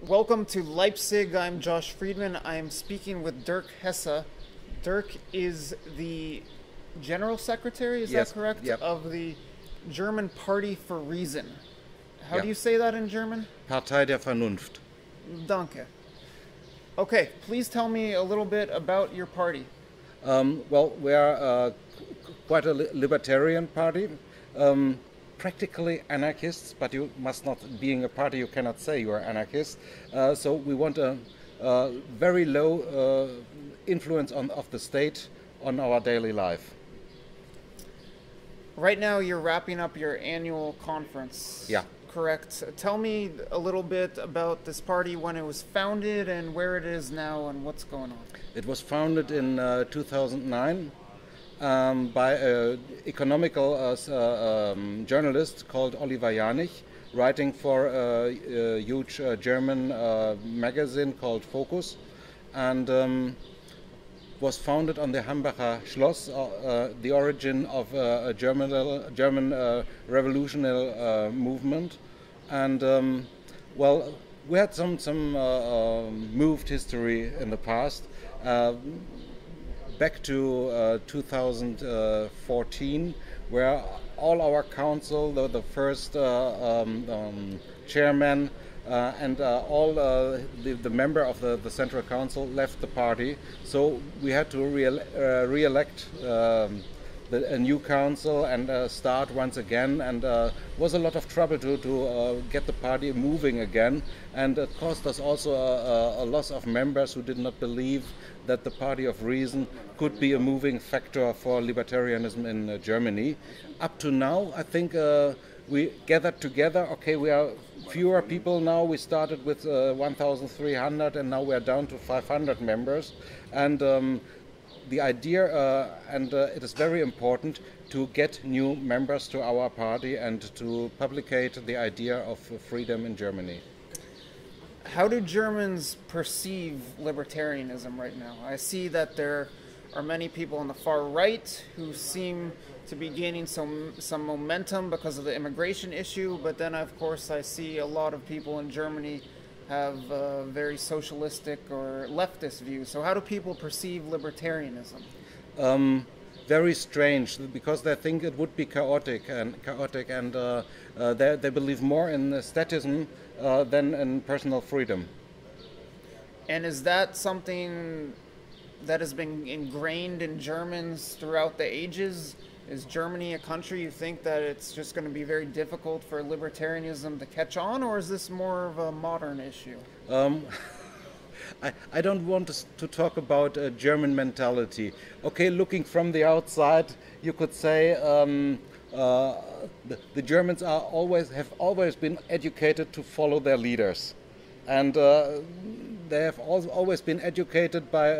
Welcome to Leipzig. I'm Josh Friedman. I'm speaking with Dirk Hesse. Dirk is the General Secretary, is Yes, that correct? yep. Of the German Party for Reason. How Yeah. do you say that in German? Partei der Vernunft. Danke. Okay, please tell me a little bit about your party. Well, we are quite a libertarian party, practically anarchists, but you must not, being a party, you cannot say you are anarchist. So we want a very low influence of the state on our daily life. Right now you're wrapping up your annual conference. Yeah. Correct. Tell me a little bit about this party, when it was founded and where it is now and what's going on. It was founded in 2009 by an economical journalist called Oliver Janich, writing for a huge German magazine called Focus, and was founded on the Hambacher Schloss, the origin of a German revolutionary movement. And well, we had some moved history in the past. Back to 2014, where all our council, the first chairman, and all the member of the Central Council left the party. So we had to re-elect a new council and start once again, and was a lot of trouble to get the party moving again, and it cost us also a loss of members who did not believe that the Party of Reason could be a moving factor for libertarianism in Germany. Up to now, I think we gathered together. Okay, we are fewer people now. We started with 1,300 and now we are down to 500 members. And the idea, and it is very important, to get new members to our party and to publicate the idea of freedom in Germany. How do Germans perceive libertarianism right now? I see that there are many people on the far right who seem to be gaining some momentum because of the immigration issue, but then of course I see a lot of people in Germany have very socialistic or leftist views. So how do people perceive libertarianism? Very strange, because they think it would be chaotic, and they believe more in statism than in personal freedom. And is that something that has been ingrained in Germans throughout the ages? Is Germany a country you think that it's just going to be very difficult for libertarianism to catch on, or is this more of a modern issue? I don't want to talk about German mentality. Okay, looking from the outside, you could say the Germans have always been educated to follow their leaders, and they have always been educated by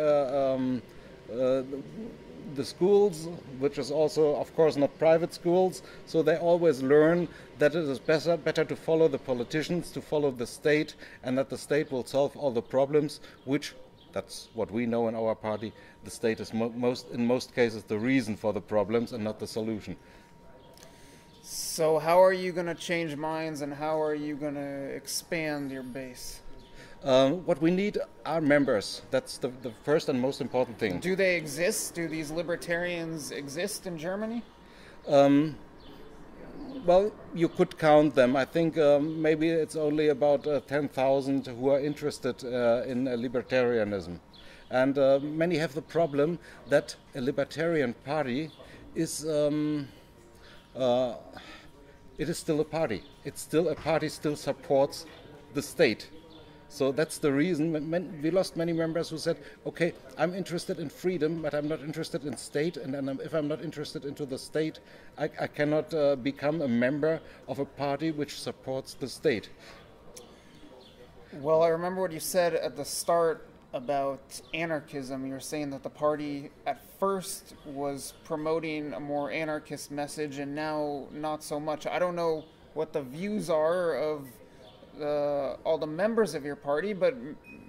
the schools, which is also, of course, not private schools. So they always learn that it is better to follow the politicians, to follow the state, and that the state will solve all the problems, which, that's what we know in our party, the state is in most cases the reason for the problems and not the solution. So how are you going to change minds, and how are you going to expand your base? What we need are members. That's the first and most important thing. Do they exist? Do these libertarians exist in Germany? Well, you could count them. I think maybe it's only about 10,000 who are interested in libertarianism. And many have the problem that a libertarian party is it is still a party. It's still a party, still supports the state. So that's the reason we lost many members who said, okay, I'm interested in freedom, but I'm not interested in state, and if I'm not interested into the state, I cannot become a member of a party which supports the state. Well, I remember what you said at the start about anarchism. You were saying that the party at first was promoting a more anarchist message and now not so much. I don't know what the views are of all the members of your party, but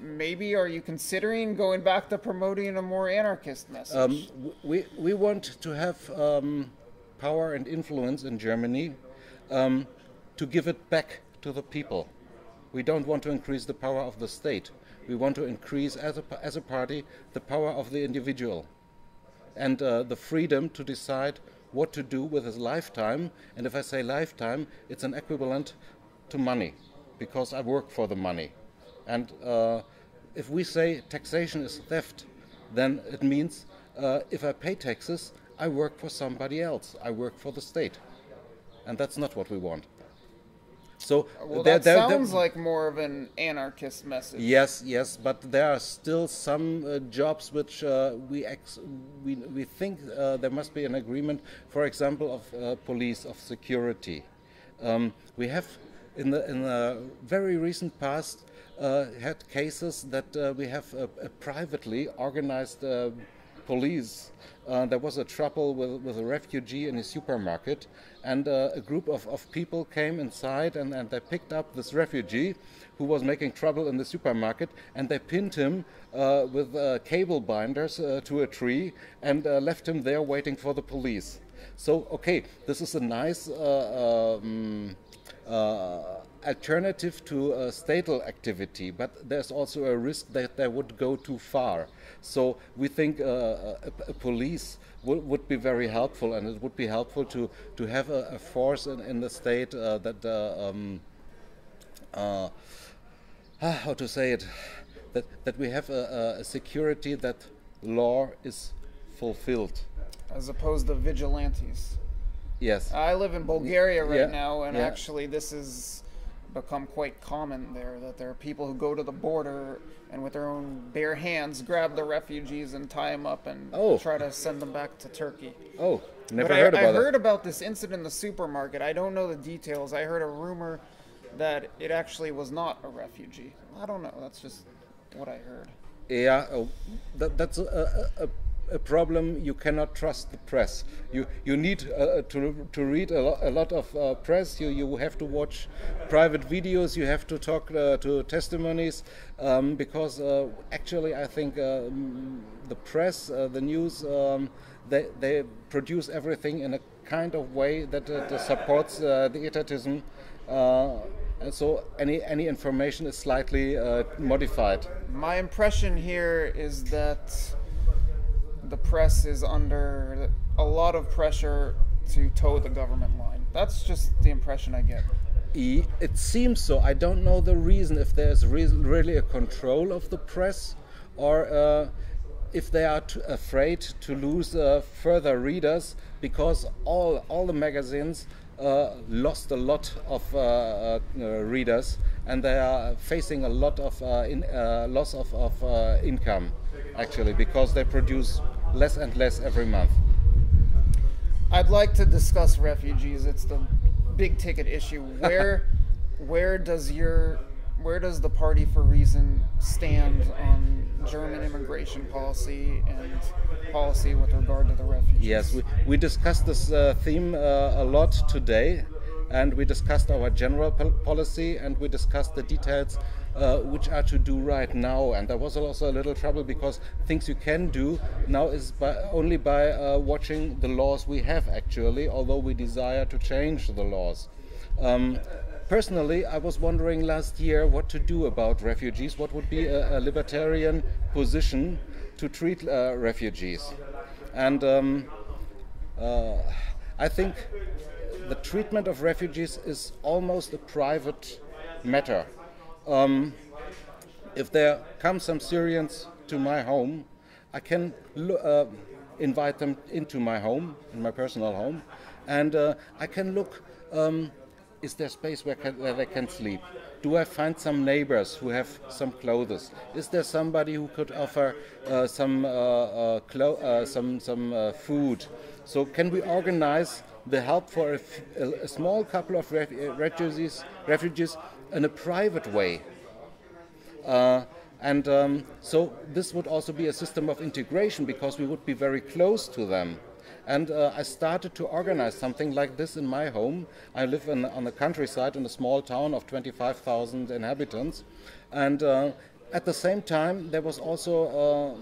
maybe are you considering going back to promoting a more anarchist message? We want to have power and influence in Germany, to give it back to the people. We don't want to increase the power of the state. We want to increase, as a party, the power of the individual and the freedom to decide what to do with his lifetime. And if I say lifetime, it's an equivalent to money, because I work for the money. And if we say taxation is theft, then it means if I pay taxes, I work for somebody else. I work for the state. And that's not what we want. So well, that sounds like more of an anarchist message. Yes, yes, but there are still some jobs which we think there must be an agreement. For example, of police, of security. We have in the very recent past had cases that we have a privately organized police. There was a trouble with a refugee in a supermarket, and a group of people came inside and they picked up this refugee who was making trouble in the supermarket, and they pinned him with cable binders to a tree and left him there waiting for the police. So, okay, this is a nice alternative to statal activity, but there's also a risk that they would go too far. So we think a police would be very helpful, and it would be helpful to have a force in the state how to say it, that we have a security that law is fulfilled. As opposed to vigilantes. Yes. I live in Bulgaria right now, and actually this has become quite common there, that there are people who go to the border and with their own bare hands grab the refugees and tie them up and try to send them back to Turkey. Oh, never heard about it. I heard about this incident in the supermarket. I don't know the details. I heard a rumor that it actually was not a refugee. I don't know. That's just what I heard. Yeah, that's a problem. You cannot trust the press. You need to read a lot of press. You have to watch private videos. You have to talk to testimonies, because actually I think the press, the news, they produce everything in a kind of way that supports the etatism. And so any information is slightly modified. My impression here is that the press is under a lot of pressure to toe the government line. That's just the impression I get. It seems so. I don't know the reason, if there's really a control of the press, or if they are afraid to lose further readers, because all the magazines lost a lot of readers, and they are facing a lot of loss of income, actually, because they produce less and less every month. I'd like to discuss refugees. It's the big ticket issue. Where does the Party for Reason stand on German immigration policy and policy with regard to the refugees? Yes, we discussed this theme a lot today, and we discussed our general policy, and we discussed the details which are to do right now. And there was also a little trouble, because things you can do now is only by watching the laws we have, actually, although we desire to change the laws. Personally, I was wondering last year what to do about refugees, what would be a libertarian position to treat refugees. And I think the treatment of refugees is almost a private matter. If there come some Syrians to my home, I can invite them into my home, in my personal home, and I can look, is there space where they can sleep? Do I find some neighbors who have some clothes? Is there somebody who could offer some food? So can we organize the help for a small couple of refugees in a private way? So this would also be a system of integration, because we would be very close to them. And I started to organize something like this in my home. I live on the countryside in a small town of 25,000 inhabitants. And at the same time, there was also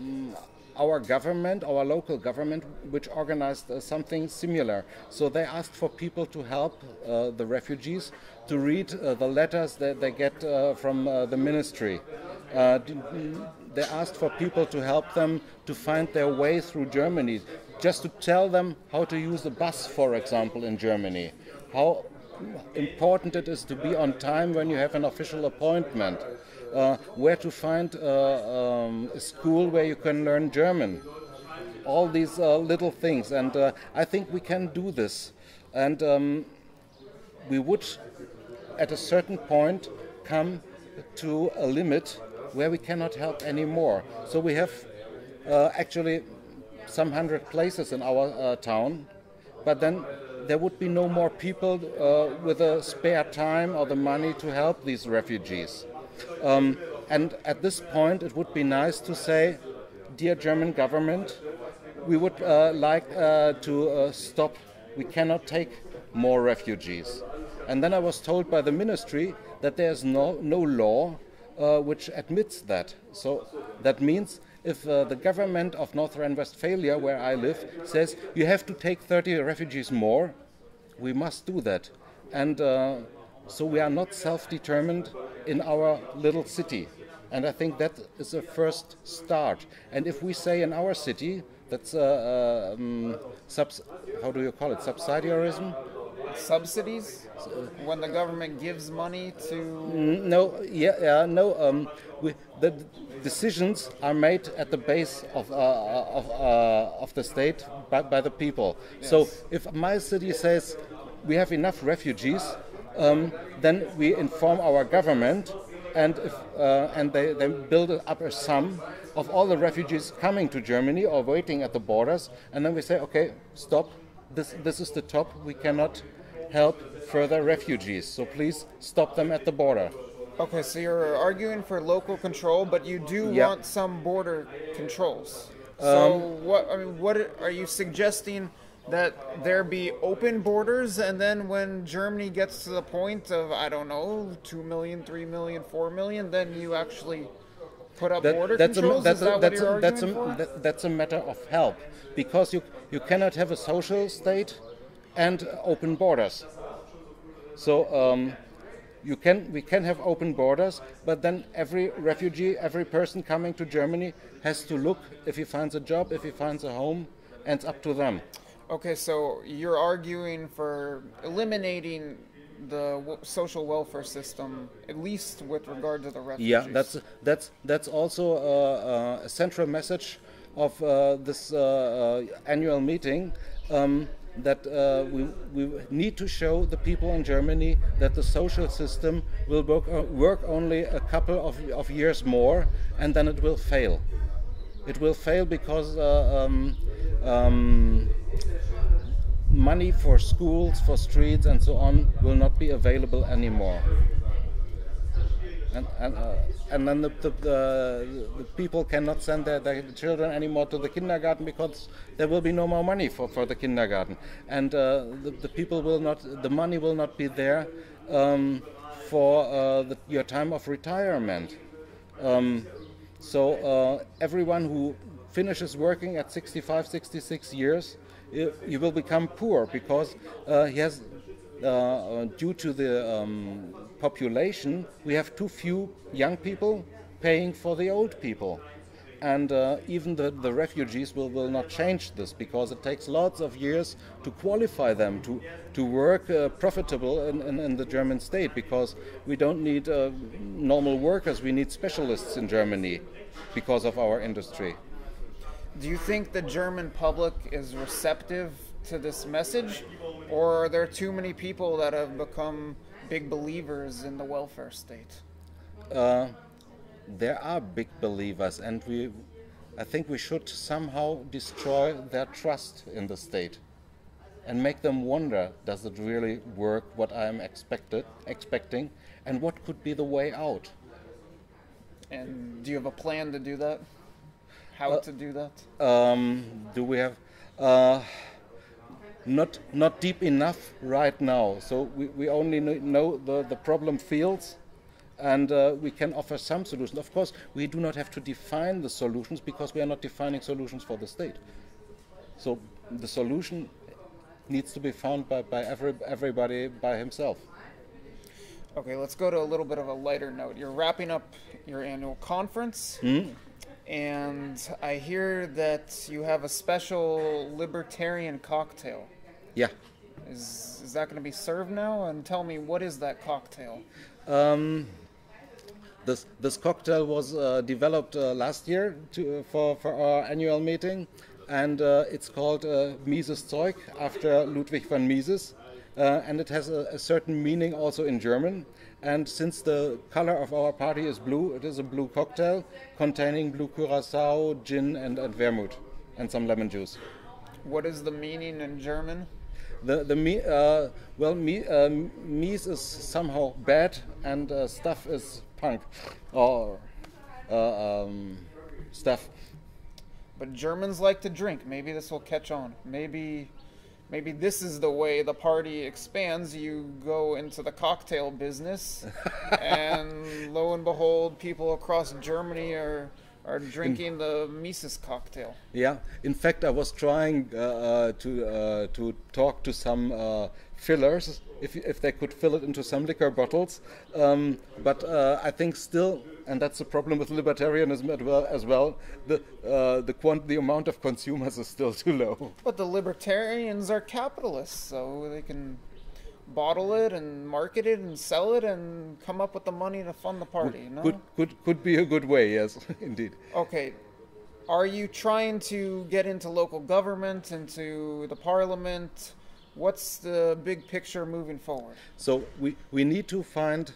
our government, our local government, which organized something similar. So they asked for people to help the refugees to read the letters that they get from the ministry. They asked for people to help them to find their way through Germany, just to tell them how to use a bus, for example, in Germany, how important it is to be on time when you have an official appointment, where to find a school where you can learn German, all these little things. And I think we can do this. And we would, at a certain point, come to a limit where we cannot help anymore. So we have actually some 100 places in our town, but then there would be no more people with a spare time or the money to help these refugees. And at this point it would be nice to say, dear German government, we would like to stop. We cannot take more refugees. And then I was told by the ministry that there's no law which admits that. So that means if the government of North Rhine-Westphalia, where I live, says you have to take 30 refugees more, we must do that. And so we are not self-determined in our little city. And I think that is a first start. And if we say in our city, that's how do you call it, subsidiarism? Subsidies? When the government gives money to... No, the decisions are made at the base of the state by the people. Yes. So if my city says we have enough refugees, then we inform our government, and they build up a sum of all the refugees coming to Germany or waiting at the borders, and then we say, okay, stop. This is the top. We cannot help further refugees, so please stop them at the border. Okay, so you're arguing for local control, but you do want some border controls. So what are you suggesting, that there be open borders, and then when Germany gets to the point of, I don't know, 2 million, 3 million, 4 million, then you actually put up border controls? That's a matter of help, because you cannot have a social state and open borders. So we can have open borders, but then every refugee, every person coming to Germany has to look if he finds a job, if he finds a home, and it's up to them. Okay, so you're arguing for eliminating the social welfare system, at least with regard to the refugees. Yeah, that's also a central message of this annual meeting. That we need to show the people in Germany that the social system will work only a couple of years more, and then it will fail. It will fail because money for schools, for streets, and so on will not be available anymore. And then the people cannot send their children anymore to the kindergarten because there will be no more money for the kindergarten, and the people will not, the money will not be there for your time of retirement. So everyone who finishes working at 65, 66 years, he will become poor because he has. Due to the population, we have too few young people paying for the old people. And even the refugees will not change this, because it takes lots of years to qualify them to work profitable in the German state, because we don't need normal workers, we need specialists in Germany because of our industry. Do you think the German public is receptive to this message, or are there too many people that have become big believers in the welfare state? There are big believers, and I think we should somehow destroy their trust in the state and make them wonder, does it really work what I am expecting, and what could be the way out? And do you have a plan to do that? How to do that? Do we have... Not deep enough right now. So we only know the problem fields, and we can offer some solutions. Of course, we do not have to define the solutions because we are not defining solutions for the state. So the solution needs to be found by everybody by himself. Okay, let's go to a little bit of a lighter note. You're wrapping up your annual conference, and I hear that you have a special libertarian cocktail. Yeah. Is that going to be served now? And tell me, what is that cocktail? This cocktail was developed last year for our annual meeting, and it's called Mises Zeug after Ludwig von Mises, and it has a certain meaning also in German. And since the color of our party is blue, it is a blue cocktail containing blue curacao, gin, and vermouth, and some lemon juice. What is the meaning in German? Mies is somehow bad, and stuff is punk, or stuff. But Germans like to drink. Maybe this will catch on. Maybe this is the way the party expands. You go into the cocktail business, and lo and behold, people across Germany are drinking the Mises cocktail. Yeah, in fact, I was trying to talk to some fillers if they could fill it into some liquor bottles, but I think still, and that's the problem with libertarianism as well. The amount of consumers is still too low. But the libertarians are capitalists, so they can bottle it and market it and sell it and come up with the money to fund the party. No? Could be a good way, yes, indeed. Okay. Are you trying to get into local government, into the parliament? What's the big picture moving forward? So we need to find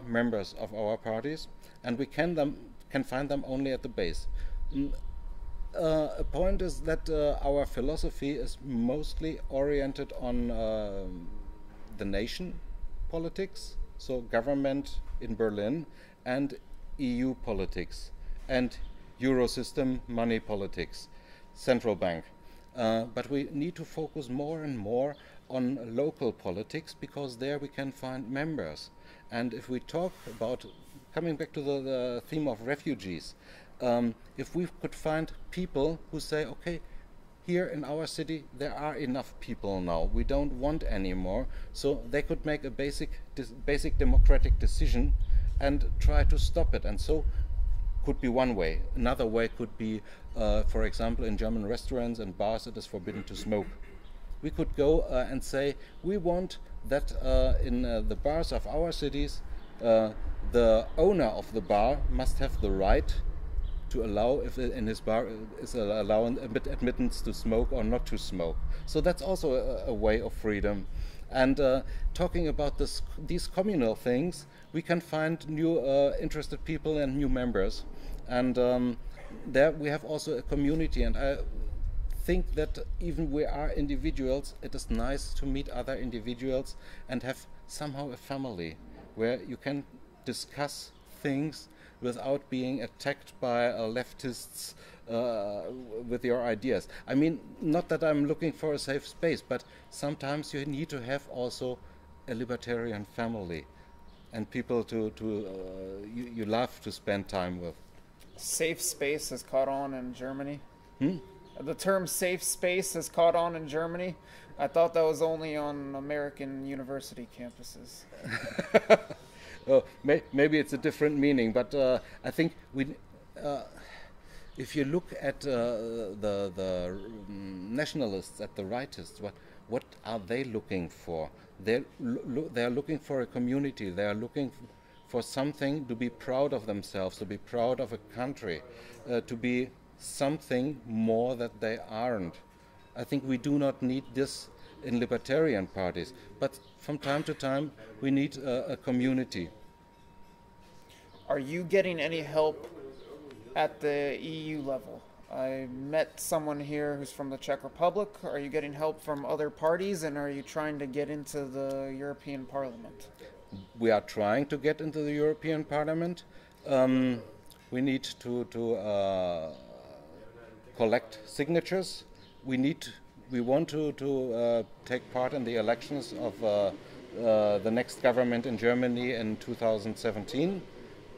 members of our parties, and we can find them only at the base. A point is that our philosophy is mostly oriented on the nation politics, so government in Berlin, and EU politics, and Eurosystem money politics, central bank. But we need to focus more and more on local politics, because there we can find members. And if we talk about, coming back to the theme of refugees, if we could find people who say, okay, here in our city there are enough people now, we don't want any more, so they could make a basic democratic decision and try to stop it. And so could be one way. Another way could be, for example, in German restaurants and bars it is forbidden to smoke. We could go and say, we want that in the bars of our cities, the owner of the bar must have the right to allow, if in his bar is allowing admittance to smoke or not to smoke. So that's also a way of freedom. And talking about these communal things, we can find new interested people and new members. And there we have also a community. And I think that even we are individuals, it is nice to meet other individuals and have somehow a family where you can discuss things without being attacked by leftists with your ideas. I mean, not that I'm looking for a safe space, but sometimes you need to have also a libertarian family and people you love to spend time with. Safe space has caught on in Germany? The term safe space has caught on in Germany? I thought that was only on American university campuses. Maybe it's a different meaning, but I think if you look at the nationalists, at the rightists, what are they looking for? They are looking for a community. They are looking for something to be proud of themselves, to be proud of a country, to be something more that they aren't. I think we do not need this in libertarian parties, but from time to time we need a community. Are you getting any help at the EU level? I met someone here who's from the Czech Republic. Are you getting help from other parties, and are you trying to get into the European Parliament? We are trying to get into the European Parliament. We need to collect signatures. We want to take part in the elections of the next government in Germany in 2017,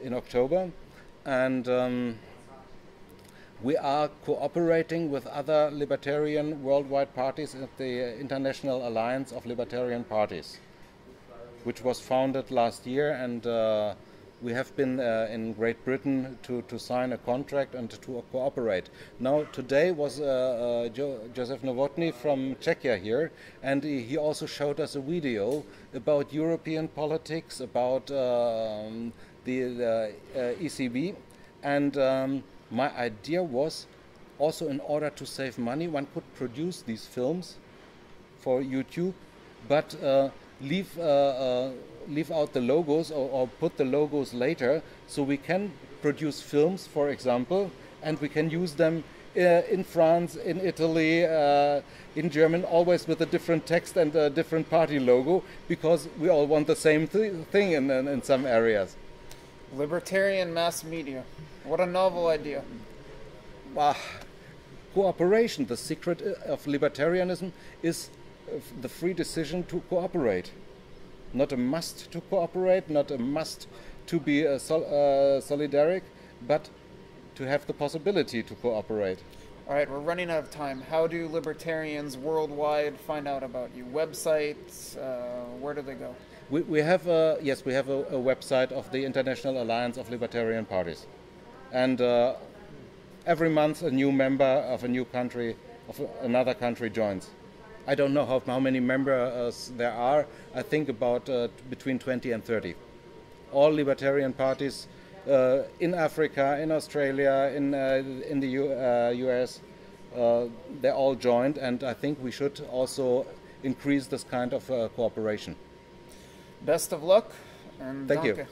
in October. And we are cooperating with other libertarian worldwide parties at the International Alliance of Libertarian Parties, which was founded last year, and we have been in Great Britain to sign a contract and to cooperate. Now today was Josef Novotny from Czechia here, and he also showed us a video about European politics, about the ECB, and my idea was also, in order to save money, one could produce these films for YouTube, but leave out the logos or put the logos later, so we can produce films, for example, and we can use them in France, in Italy, in German, always with a different text and a different party logo, because we all want the same thing in some areas. Libertarian mass media. What a novel idea. Cooperation. The secret of libertarianism is the free decision to cooperate. Not a must to cooperate, not a must to be solidaric, but to have the possibility to cooperate. All right, we're running out of time. How do libertarians worldwide find out about you? Websites? Where do they go? We have a website of the International Alliance of Libertarian Parties, and every month a new member of a new country, of another country, joins. I don't know how many members there are. I think about between 20 and 30. All libertarian parties in Africa, in Australia, in the US, they all joined, and I think we should also increase this kind of cooperation. Best of luck, and thank danke. you.